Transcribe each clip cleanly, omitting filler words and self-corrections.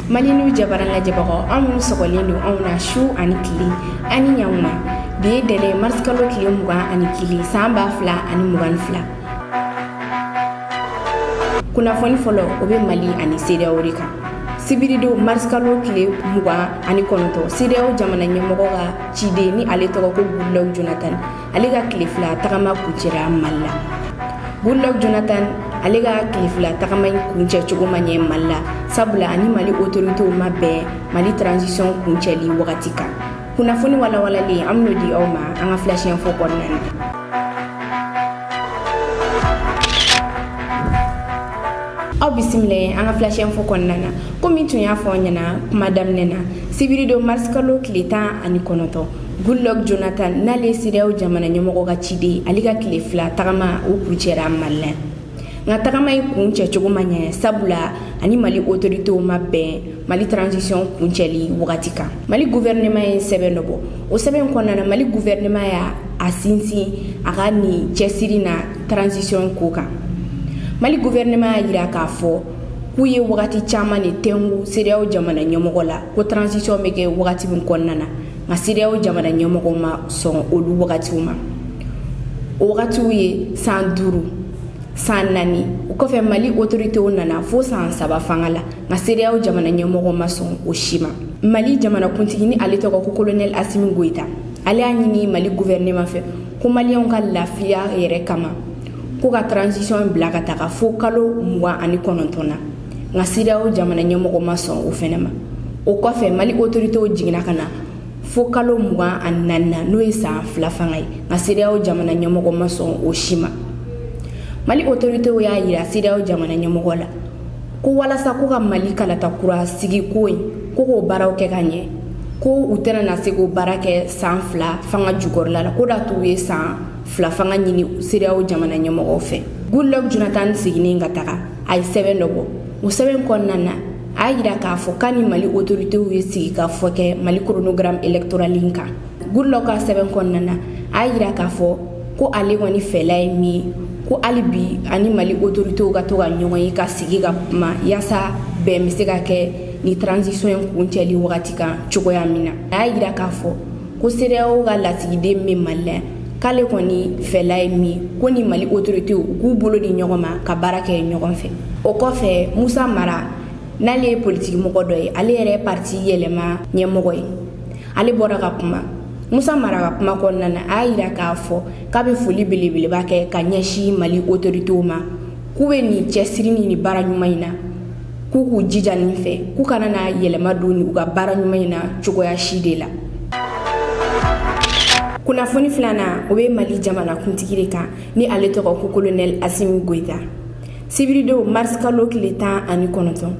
Malinu jabaran la jabago amun sokolendo awna shu ani kili ani nyawma be dele marskalo kili muga ani kili samba fla ani mugan fla kuna foni folo obe mali ani sede orika sibirido marskalo kili muga ani konto sede o jamana nyemogo ga chide ni ale to ko Goodluck Jonathan ale ga kili fla tagama kuchira malla Goodluck Jonathan ale ga kili fla tagama kunche chugo manye malla sabula ani mali autorité ma be mali transition kuncheli wakatika kuna foni wala li amno di awma anga flash info konnana aw bisimile anga flash info konnana komi tun ya fo nyana madame nena sibirido marskalo kilita ani konoto Goodluck Jonathan nale sirew jamana nyomogo ga chide ali ga kili fla tagama o kuchera malla nga tagama kunche chugo manye sabula ani mali autorité ma be mali transition kuncheli wakatika mali gouvernement sebenobo o seben konnana mali gouvernement ya asinsi aga ni chesiri na transition koka mali gouvernement ya yira ka fo kuye wakati chama ni tengu siriao jamana nyomogola ko transition mege wakati bin konnana nga siriao jamana nyomogo ma son olu wakati uma o wakati uye sanduru sanani ukofe mali autorité nana fo san saba fangala nga siriao jamana nyomogo ma son o shima mali jamana kuntigini ale to ko colonel Assimi Goïta ale anyini mali gouvernement fe ko malien ka lafiya yere kama ko ka transition blaga taka fo kalo mwa ani konontona nga siriao jamana nyomogo ma son o fenema o kofe mali autorité o jigina kana fo kalo mwa anana no isa fla fangai nga siriao jamana nyomogo ma son o shima mali autorité o ya yira siriao jamana nyomogo la ko wala sa ko ka mali kala ta kura sigi koy ko baraw ke ganye ko utena na sego barake san fla fanga jugorla la ko da tuwe san fla fanga nyini siriao jamana nyomogo fe Goodluck Jonathan sigini ngataka ay seben lobo o seben konnana ayira ka fo kani mali autorité o sigi ka fo ke mali chronogramme électoral linka Goodluck ka seben konnana ayira ka fo ko ale woni felay mi ko alibi ani mali autorité ga to ga nyonyi ka sigi ga ma yasa be misega ke ni transition kuncheli wakatika chugoya mina ayira ka fo ko sireo ga lasigi de me malle kale koni felay mi ko ni mali autorité ku bolo di nyogoma ka barake nyogon fe o ko fe Musa Mara nale politique mo godoy ale re parti yelema nyemogoy ale bora ga kuma Musa Mara ga kuma konnana ayira ka fo ka be foli belebele ba ke ka nyashi mali autorité ma kube ni chesirini ni baranyumaina kuku jija ni fe ku kana na yelema doni uga baranyumaina chugoya shidela kuna foni flana obe mali jamana kuntigireka ni ale to ko colonel Assimi Goïta sibirido marskalo kileta ani konoto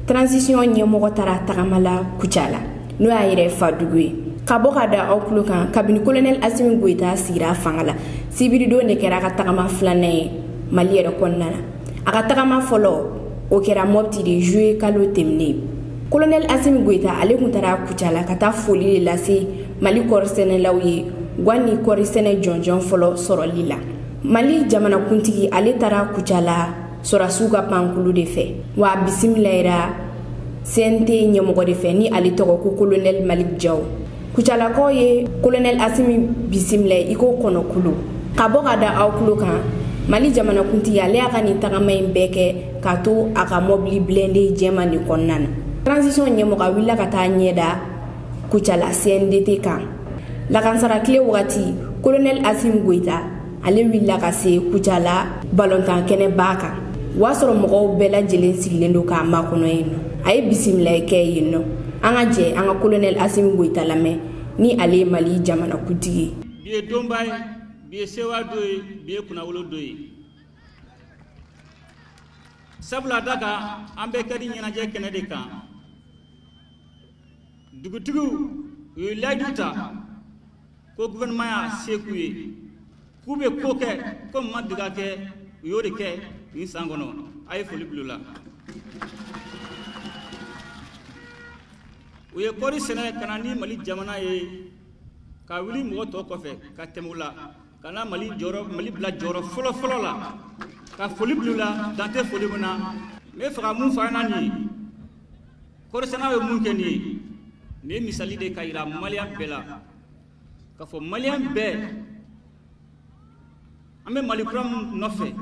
transition nyemogo tara tagamala kuchala no ayire fadugwe kaboka da okulu kan kabini colonel Assimi Goïta sira fangala sibirido ne kera ka tagama flana mali yere konnana aka tagama folo o kera mopti de jouer kalo temne colonel Assimi Goïta ale kuntara kuchala kata foli lase mali korsene lawye gwani korsene jonjon folo sorolila mali jamana kuntigi ale tara kuchala sorasuga pankulu de fe wa bisimilaira sente nyemogo de fe ni ale togo ko colonel Malik Diaw kuchala ko ye colonel Assimi bisimila iko kono kulu kaboka da awkulu kan mali jamana kuntigi ale aka ni tagama beke kato aka mobili blende jema ni konnana transition nyemoga willa kata nyeda kuchala CNDT kan la kansara kile wakati colonel Assimi Goïta ale willa ka se kuchala balontan kene baka wasoro mogo bela jelen siglendo ka makono yino ay bisimila ke yino anga je anga colonel Assimi Goïta lame ni ale mali jamana kutigi biye dombay biye sewa doy biye kuna wolo doy sabula daga ambe kadi nyana je kene de kan dugutugu yu laduta ko gouvernement ya sekuye kube koke ko madiga ke yori ke ni sangono ay foli blula uye kori sene kanani mali jamana ye ka wili mo to ko fe ka temula kana mali joro mali bla joro folo la ka foli blula dante foli mona me fra mun fa nani kɔrɔ sɛnɛ ye mun kɛ nin ye nin ye misali de ka yira maliyɛn bɛɛ la k'a fɔ maliyɛn bɛɛ an bɛ mali kura min nɔfɛ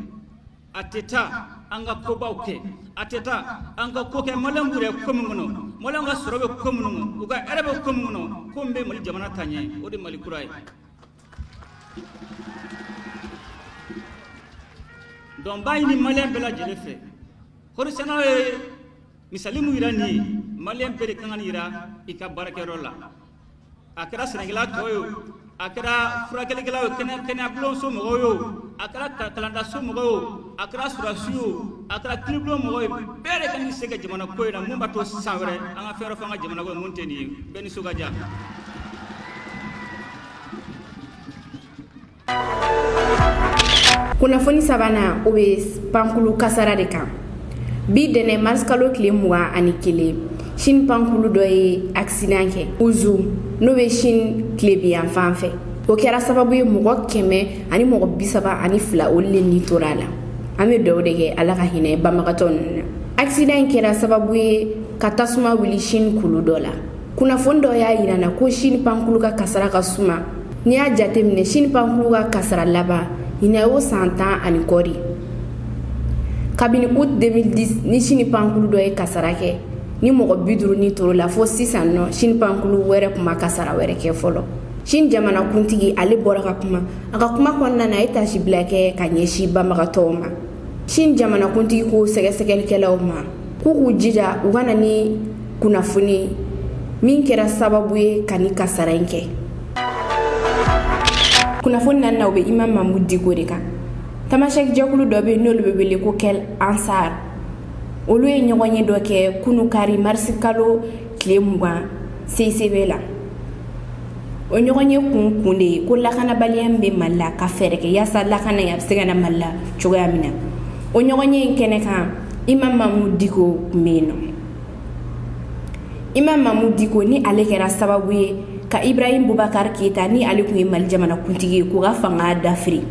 a tɛ taa an ka kobaw kɛ a tɛ taa an ka ko kɛ maliyɛn b'u yɛrɛ ko min kɔnɔ maliyɛn ka sɔrɔ bɛ ko minnu kɔnɔ u ka hɛrɛ bɛ ko min kɔnɔ ko min bɛ mali jamana ta ɲɛ o de mali kura ye donc b'a ɲini maliyɛn bɛɛ lajɛlen fɛ kɔɔri sɛnɛ ye misali min yira nin ye maliyɛn bɛɛ de kan ka nin yira i ka baarakɛyɔrɔ la a kɛra sɛnɛkɛla tɔ ye a kɛra furakɛlikɛla ye kɛnɛyabulon somɔgɔw ye a kɛra kalanda somɔgɔw ye a kɛra surasi ye a kɛra kilibulon mɔgɔw ye bɛɛ de kan k'i se ka jamana ko in na mun b'a to san wɛrɛ an ka fɛn wɛrɛ fɔ an ka jamana ko mun tɛ nin ye bɛɛ ni so ka diya kunnafoni sabanan o bɛ pankulu kasara de kan bi dɛnɛ mars kalo tile 21 sini pankulu dɔ ye accident kɛ uzu n'o bɛ sini tilebiyan fan fɛ o kɛra sababu ye mɔgɔ 132 olu le ni tora la an bɛ dugawu de kɛ ala ka hinɛ banbagatɔ ninnu na accident kɛra sababu ye ka tasuma wuli sini kulu dɔ la kunnafoni dɔ y'a yira na ko sini pankulu ka kasara ka suma n'i y'a jateminɛ sini pankulu ka kasara laban ina o san 10 ani kɔri kabini août 2010 ni sini pankulu dɔ ye kasara kɛ ni mɔgɔ 50 ni toro la fo sisan nɔ sini pankulu wɛrɛ kuma kasara wɛrɛ kɛ fɔlɔ sini jamana kuntigi ale bɔra ka kuma a ka kuma kɔnɔna na a ye tasi bila kɛ ka ɲɛsin banbagatɔw ma sini jamana kuntigi ko sɛgɛsɛgɛlikɛlaw ma k'u k'u jija u kana ni kunnafoni min kɛra sababu ye ka ni kasara in kɛ kunnafoni nan na u bɛ imam Mahmud Diko de kan tamasɛki jɛkulu dɔ bɛ n'olu bɛ wele ko Kel Ansar olu ye ɲɔgɔn ye dɔ kɛ kunu kari marisi kalo tile 20 CCB la o ɲɔgɔn ye kun de ye ko lakanabaliya min bɛ Mali la ka fɛɛrɛ kɛ yaasa lakana a bɛ se ka na Mali la cogoya min na o ɲɔgɔn ye in kɛnɛ kan imam Mahmud Diko tun bɛ yen nɔ imam Mahmud Diko ni ale kɛra sababu ye ka Ibrahim Boubacar Keita ni ale kun ye Mali jamana kuntigi ye k'u ka fanga dafiri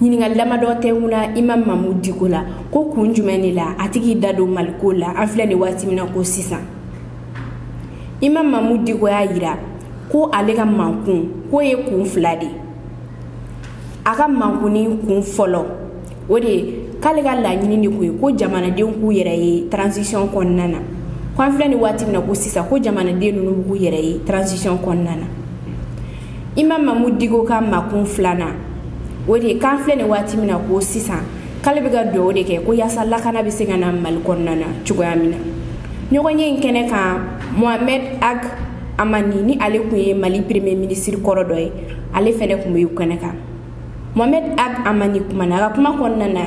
ɲininkali damadɔ tɛ wula imam Mahmud Diko la ko kun jumɛn de la a tigi da don Mali ko la an filɛ nin waati min na ko sisan imam Mahmud Diko y'a yira ko ale ka mankun k'o ye kun 2 de a ka mankuni kun fɔlɔ o de k'ale ka laɲini de kun ye ko jamanadenw k'u yɛrɛ ye transition kɔnɔna na ko an filɛ nin waati min na ko sisan ko jamanaden ninnu k'u yɛrɛ ye transition kɔnɔna na imam Mahmud Diko ka makun 2nan o de k'an filɛ nin waati min na ko sisan k'ale bɛ ka dugawu de kɛ ko yaasa lakana bɛ se ka na Mali kɔnɔna na cogoya min na ɲɔgɔn ye in kɛnɛ kan Mohamed Ag Amani ni ale kun ye Mali premier ministre kɔrɔ dɔ ye ale fɛnɛ kun bɛ kɛnɛ kan Mohamed Ag Amani kumana a ka kuma kɔnɔna na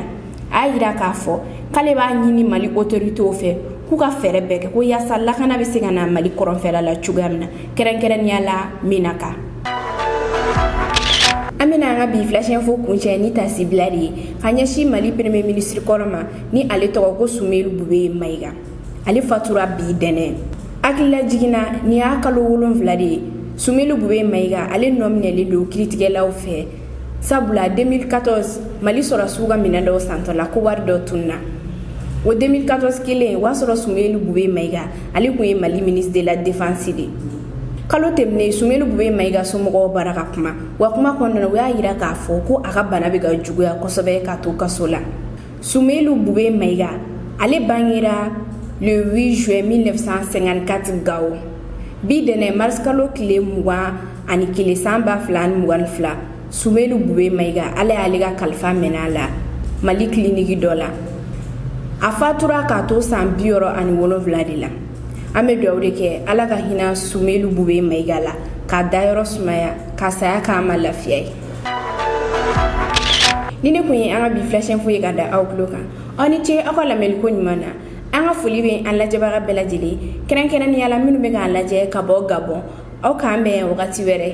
a y'a yira k'a fɔ k'ale b'a ɲini Mali autoritew fɛ k'u ka fɛɛrɛ bɛɛ kɛ ko yaasa lakana bɛ se ka na Mali kɔrɔnfɛla la cogoya min na kɛrɛnkɛrɛnnenya la Menaka an bɛna an ka bi flash info kuncɛ ni tasi bila de ye ka ɲɛsin Mali premier ministre kɔrɔ ma ni ale tɔgɔ ko Sumelu Bube Mayiga ale fatura bi dɛnɛ hakilila jiginna ni y'a kalo 7 de ye Sumelu Bube Mayiga ale nɔminɛlen don kiiritigɛlaw fɛ sabula 2014 Mali sɔrɔsiw ka minɛn dɔw santɔla ko wari dɔ tunna o 2014 kelen o y'a sɔrɔ Sumelu Bube Mayiga ale kun ye Mali ministre de la défense de kalo tɛmɛnen Sumelu Bube Mayiga somɔgɔw bara ka kuma wa kuma kɔnɔna u y'a yira k'a fɔ ko a ka bana bɛ ka juguya kosɛbɛ ka to kaso la Sumelu Bube Mayiga ale bangera le 8 juin 1954 Gao bi dɛnɛ mars kalo tile 21 san 2022 Sumelu Bube Mayiga ale y'ale ka kalifa mɛnɛ a la Mali kiliniki dɔ la a fatura k'a to san 67 de la an bɛ dugawu de kɛ ala ka hinɛ Sumelu Bube Mayiga la k'a dayɔrɔ sumaya k'a saya k'a ma lafiya ye ni ne kun ye an ka bi flash info ye ka da aw tulo kan aw ni ce aw ka lamɛnliko ɲuman na an ka foli bɛ an lajɛbaga bɛɛ lajɛlen kɛrɛnkɛrɛnnenya la minnu bɛ k'an lajɛ ka bɔ Gabon aw k'an bɛn wagati wɛrɛ